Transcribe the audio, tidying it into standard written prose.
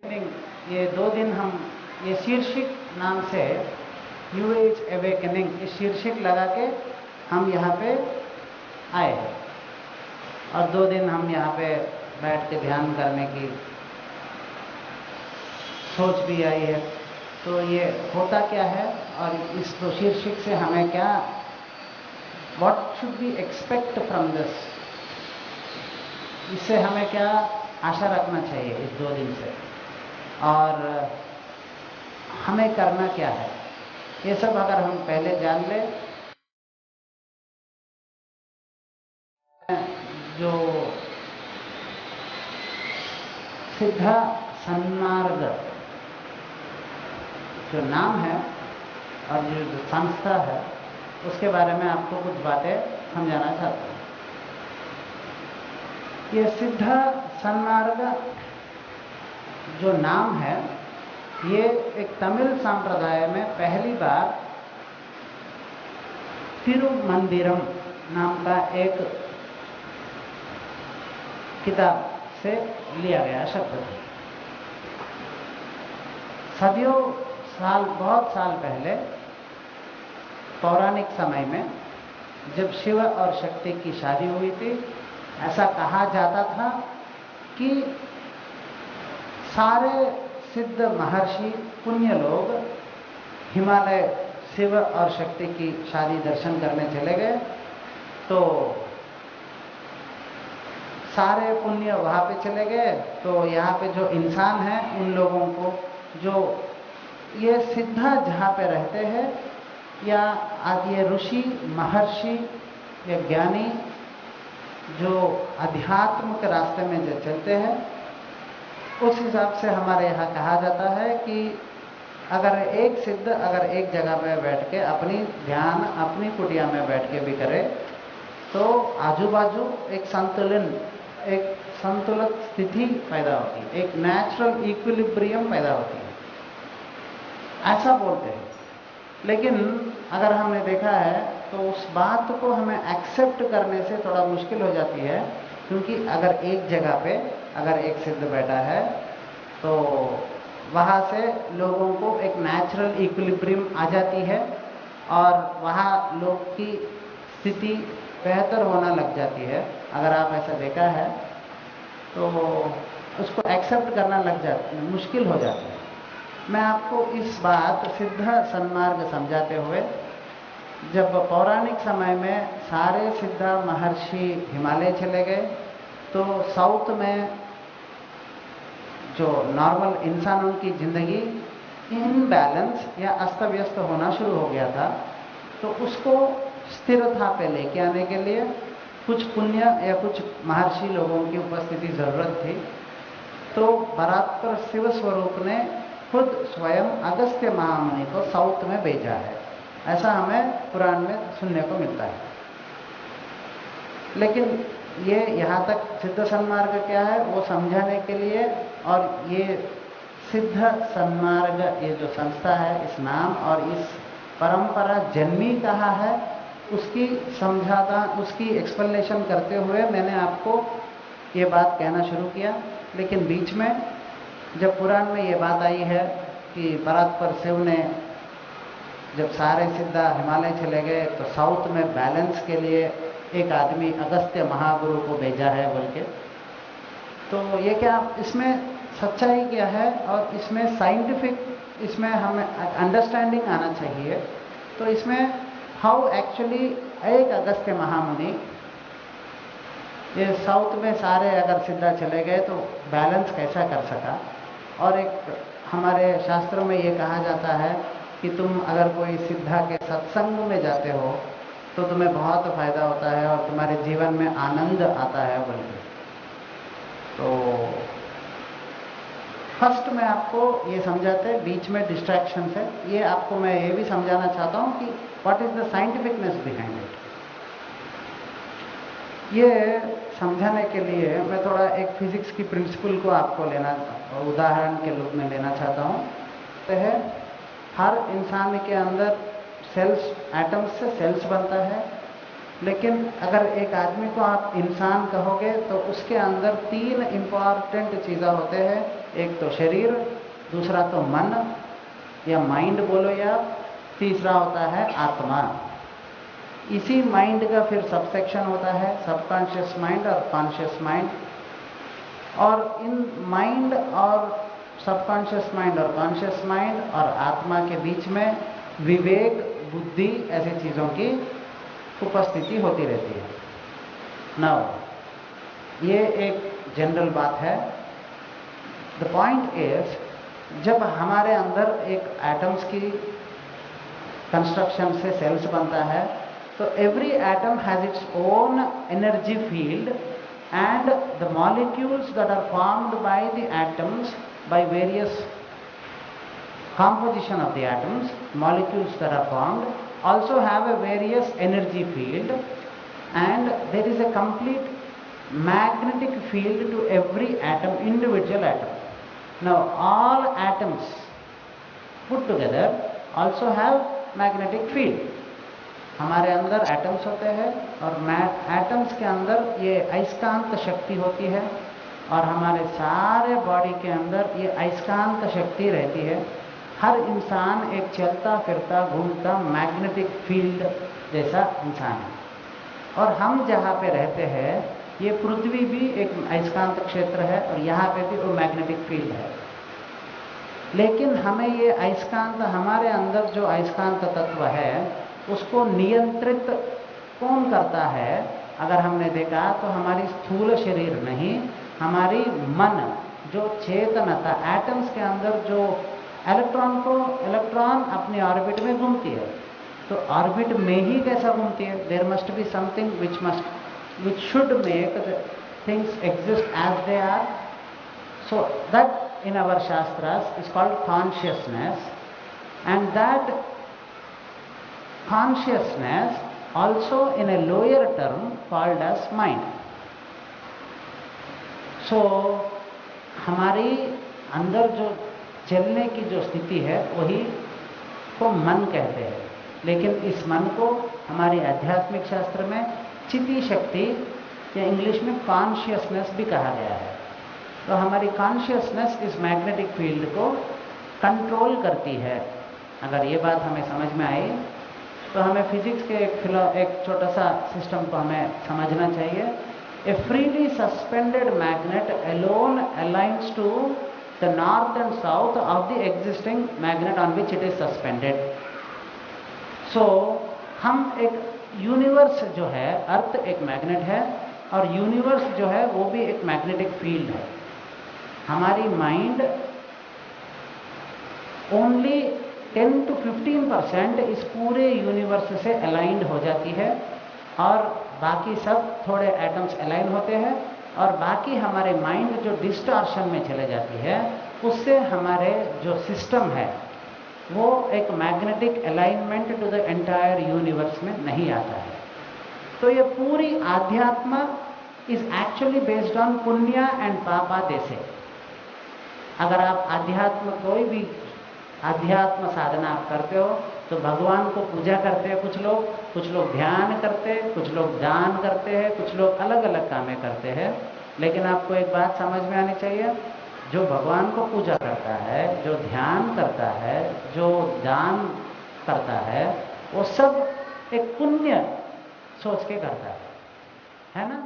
ये 2 दिन हम ये शीर्षक नाम से न्यू एज अवेकनिंग इस शीर्षक लगा के हम यहाँ पे आए हैं और 2 दिन हम यहाँ पे बैठ के ध्यान करने की सोच भी आई है। तो ये होता क्या है और इस शीर्षक से हमें क्या what should be expect from this, इससे हमें क्या आशा रखना चाहिए इस 2 दिन से और हमें करना क्या है, ये सब अगर हम पहले जान ले जो सिद्धा सन्मार्ग जो नाम है और जो संस्था है उसके बारे में आपको कुछ बातें समझाना चाहता हूँ। ये सिद्धा सन्मार्ग जो नाम है ये एक तमिल संप्रदाय में पहली बार तिरुमंदिरम नाम का एक किताब से लिया गया शब्द था। सदियों साल बहुत साल पहले पौराणिक समय में जब शिव और शक्ति की शादी हुई थी, ऐसा कहा जाता था कि सारे सिद्ध महर्षि पुण्य लोग हिमालय शिव और शक्ति की शादी दर्शन करने चले गए। तो सारे पुण्य वहाँ पे चले गए, तो यहाँ पे जो इंसान हैं उन लोगों को जो ये सिद्धा जहाँ पे रहते हैं या आज ये ऋषि महर्षि या ज्ञानी जो अध्यात्म के रास्ते में जो चलते हैं, उस हिसाब से हमारे यहाँ कहा जाता है कि अगर एक सिद्ध अगर एक जगह पे बैठ के अपनी ध्यान अपनी कुटिया में बैठ के भी करे तो आजू बाजू एक संतुलित स्थिति पैदा होती है, एक नेचुरल इक्विलिब्रियम पैदा होती है, ऐसा बोलते हैं। लेकिन अगर हमने देखा है तो उस बात को हमें एक्सेप्ट करने से थोड़ा मुश्किल हो जाती है, क्योंकि अगर एक जगह पे अगर एक सिद्ध बैठा है तो वहाँ से लोगों को एक नेचुरल इक्विलिब्रियम आ जाती है और वहाँ लोग की स्थिति बेहतर होना लग जाती है। अगर आप ऐसा देखा है तो उसको एक्सेप्ट करना मुश्किल हो जाता है। मैं आपको इस बात सिद्ध सन्मार्ग समझाते हुए, जब पौराणिक समय में सारे सिद्ध महर्षि हिमालय चले गए तो साउथ में जो नॉर्मल इंसानों की जिंदगी इनबैलेंस या अस्त व्यस्त होना शुरू हो गया था, तो उसको स्थिरता पे लेके आने के लिए कुछ पुण्य या कुछ महर्षि लोगों की उपस्थिति जरूरत थी। तो परात्पर शिव स्वरूप ने खुद स्वयं अगस्त्य महामुनि को साउथ में भेजा है, ऐसा हमें पुराण में सुनने को मिलता है। लेकिन ये यहाँ तक सिद्ध सन्मार्ग क्या है वो समझाने के लिए, और ये सिद्ध सन्मार्ग ये जो संस्था है इस नाम और इस परंपरा जन्मी कहाँ है उसकी समझाता उसकी एक्सप्लेनेशन करते हुए मैंने आपको ये बात कहना शुरू किया। लेकिन बीच में जब पुराण में ये बात आई है कि परात्पर शिव ने जब सारे सिद्धा हिमालय चले गए तो साउथ में बैलेंस के लिए एक आदमी अगस्त्य महागुरु को भेजा है बोल के, तो ये क्या इसमें सच्चाई क्या है और इसमें साइंटिफिक इसमें हमें अंडरस्टैंडिंग आना चाहिए। तो इसमें हाउ एक्चुअली एक अगस्त्य महामुनि ये साउथ में सारे अगर सिद्धा चले गए तो बैलेंस कैसा कर सका। और एक हमारे शास्त्रों में ये कहा जाता है कि तुम अगर कोई सिद्धा के सत्संग में जाते हो तो तुम्हें बहुत फायदा होता है और तुम्हारे जीवन में आनंद आता है बोलते। तो फर्स्ट में आपको ये समझाते हैं, बीच में डिस्ट्रैक्शन है, ये आपको मैं ये भी समझाना चाहता हूँ कि what is the scientificness behind it. ये समझाने के लिए मैं थोड़ा एक फिजिक्स की प्रिंसिपल को आपको उदाहरण के रूप में लेना चाहता हूँ। तो है हर इंसान के अंदर सेल्स एटम्स से सेल्स बनता है लेकिन अगर एक आदमी को आप इंसान कहोगे तो उसके अंदर 3 इंपॉर्टेंट चीज़ें होते हैं। एक तो शरीर, दूसरा तो मन या माइंड बोलो, या तीसरा होता है आत्मा। इसी माइंड का फिर सबसेक्शन होता है सबकॉन्शियस माइंड और कॉन्शियस माइंड। और इन माइंड और सबकॉन्शियस माइंड और कॉन्शियस माइंड और आत्मा के बीच में विवेक, बुद्धि ऐसी चीज़ों की उपस्थिति होती रहती है। नाउ ये एक जनरल बात है। द पॉइंट इज, जब हमारे अंदर एक एटम्स की कंस्ट्रक्शन से सेल्स बनता है, तो every atom has its own energy field and the molecules that are formed by the atoms by various composition of the atoms, molecules that are formed also have a various energy field, and there is a complete magnetic field to every atom, individual atom. Now all atoms put together also have magnetic field. हमारे अंदर atoms होते हैं और atoms के अंदर ये अयस्कांत शक्ति होती है, और हमारे सारे बॉडी के अंदर ये अयस्कांत शक्ति रहती है। हर इंसान एक चलता फिरता घूमता मैग्नेटिक फील्ड जैसा इंसान है। और हम जहाँ पे रहते हैं, ये पृथ्वी भी एक अयस्कांत क्षेत्र है और यहाँ पे भी वो मैग्नेटिक फील्ड है। लेकिन हमें ये अयस्कांत, हमारे अंदर जो अयस्कांत तत्व है उसको नियंत्रित कौन करता है? अगर हमने देखा तो हमारी स्थूल शरीर नहीं, हमारी मन, जो चेतनता, एटम्स के अंदर जो इलेक्ट्रॉन अपनी ऑर्बिट में घूमती है, तो ऑर्बिट में ही कैसा घूमती है? There must be something which should make the things exist as they are. So that in our shastras is called consciousness, and that consciousness also in a lower term called as mind. So हमारी अंदर जो चलने की जो स्थिति है वही को मन कहते हैं। लेकिन इस मन को हमारी आध्यात्मिक शास्त्र में चिति शक्ति या इंग्लिश में कॉन्शियसनेस भी कहा गया है। तो हमारी कॉन्शियसनेस इस मैग्नेटिक फील्ड को कंट्रोल करती है। अगर ये बात हमें समझ में आई तो हमें फिजिक्स के एक छोटा सा सिस्टम को हमें समझना चाहिए। A freely suspended magnet alone aligns to the north and south of the existing magnet on which it is suspended. So हम एक यूनिवर्स जो है, अर्थ एक मैग्नेट है और यूनिवर्स जो है वो भी एक मैग्नेटिक फील्ड है। हमारी माइंड ओनली 10 to 15% इस पूरे यूनिवर्स से अलाइंड हो जाती है, और बाकी सब थोड़े एटम्स अलाइन होते हैं, और बाकी हमारे माइंड जो डिस्टॉर्शन में चले जाती है, उससे हमारे जो सिस्टम है वो एक magnetic alignment to the entire universe में नहीं आता है। तो ये पूरी आध्यात्म इज एक्चुअली बेस्ड ऑन पुण्य एंड पापा देसे। अगर आप आध्यात्म कोई भी आध्यात्म साधना आप करते हो तो भगवान को पूजा करते हैं कुछ लोग ध्यान करते हैं, कुछ लोग दान करते हैं, कुछ लोग अलग अलग कामें करते हैं। लेकिन आपको एक बात समझ में आनी चाहिए, जो भगवान को पूजा करता है, जो ध्यान करता है, जो दान करता है, वो सब एक पुण्य सोच के करता है ना।